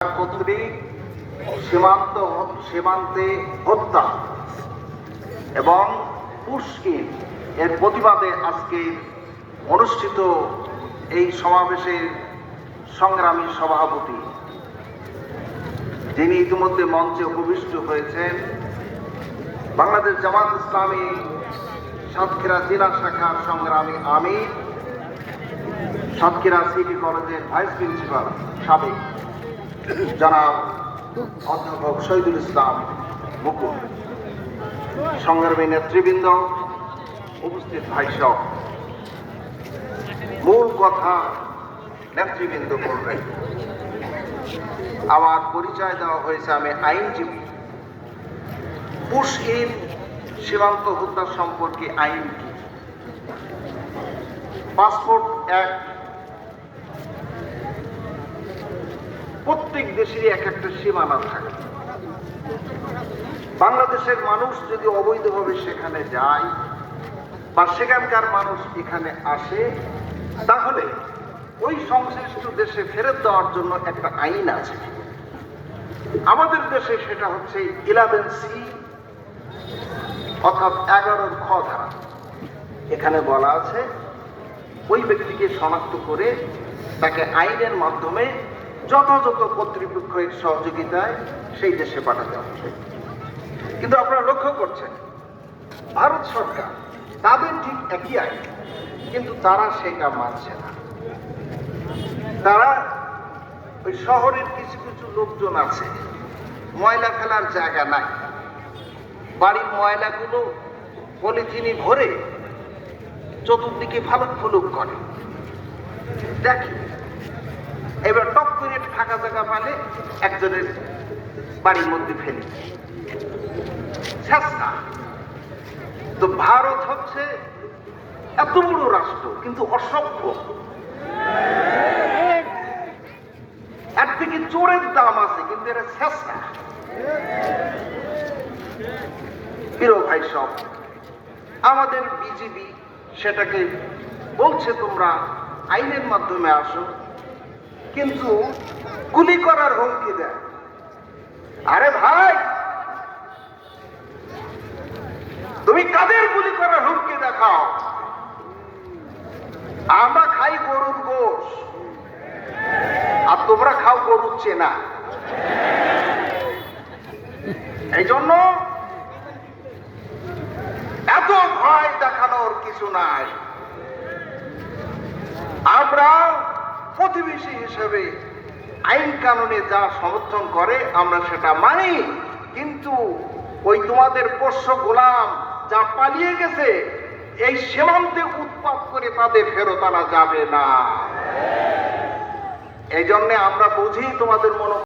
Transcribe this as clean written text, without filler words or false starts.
কর্তৃক সীমান্তে হত্যা এবং পুশকিন এর প্রতিবাদে আজকে অনুষ্ঠিত এই সমাবেশের সংগ্রামী সভাপতি, যিনি ইতিমধ্যে মঞ্চে উপবিষ্ট হয়েছেন, বাংলাদেশ জামাত ইসলামী সাতক্ষীরা জেলা শাখার সংগ্রামী আমির, সাতক্ষীরা সিটি কলেজের ভাইস প্রিন্সিপাল সাবেক জনাব অধ্যাপক শহীদুল ইসলাম মুকুল, সংগ্রামী নেতৃবৃন্দ, উপস্থিত ভাইসব, মূল কথা নেতৃবৃন্দ করবেন। আমার পরিচয় দেওয়া হয়েছে, আমি আইনজীবী। পুশকিন সীমান্ত হত্যা সম্পর্কে আইন কি? পাসপোর্ট অ্যাক্ট প্রত্যেক দেশেরই এক একটা সীমানা থাকে। বাংলাদেশের মানুষ যদি অবৈধভাবে সেখানে যায় বা সেখানকার মানুষ এখানে আসে, তাহলে ওই সংশ্লিষ্ট দেশে ফেরত দেওয়ার জন্য একটা আইন আছে। আমাদের দেশে সেটা হচ্ছে 11C অর্থাৎ 11 খ ধারা। এখানে বলা আছে ওই ব্যক্তিকে শনাক্ত করে তাকে আইনের মাধ্যমে যথাযথ কর্তৃপক্ষের সহযোগিতায় সেই দেশে পাঠাতে হবে। কিন্তু আপনারা লক্ষ্য করছেন, ভারত সরকার তাদের ঠিক একই আইন, কিন্তু তারা সেটা মানছে না। তারা ওই শহরের কিছু কিছু লোকজন আছে, ময়লা ফেলার জায়গা নাই, বাড়ির ময়লাগুলো পলিথিনে ভরে চতুর্দিকে ফালুক ফুলুক করে। দেখি এবার টপ করে ফাঁকা জায়গা পালে একজনের বাড়ির মধ্যে ফেলে চেষ্টা। তো ভারত হচ্ছে এত বড় রাষ্ট্র, কিন্তু অসভ্য। এর থেকে চোরের দাম আছে, কিন্তু এরা চেষ্টা। প্রিয় ভাই সব, আমাদের বিজিবি সেটাকে বলছে তোমরা আইনের মাধ্যমে আসো, কিন্তু গুলি করার হুমকি দেয়। আরে ভাই, তুমি কাদের গুলি করার হুমকি দেখাও? আমরা খাই গরুর গোশ, আর তোমরা খাও গরুর চেনা। এই জন্য এত ভয় দেখানোর কিছু নাই। আমরা প্রতিবেশী হিসেবে আইন কানুনে যা সমর্থন করে আমরা সেটা মানি, কিন্তু ওই তোমাদের পোষ্য গোলাম যা পালিয়ে গেছে, এই সীমান্তে উৎপাত করে তাদের ফেরত আনা যাবে না। এই জন্যে আমরা বুঝি তোমাদের মনো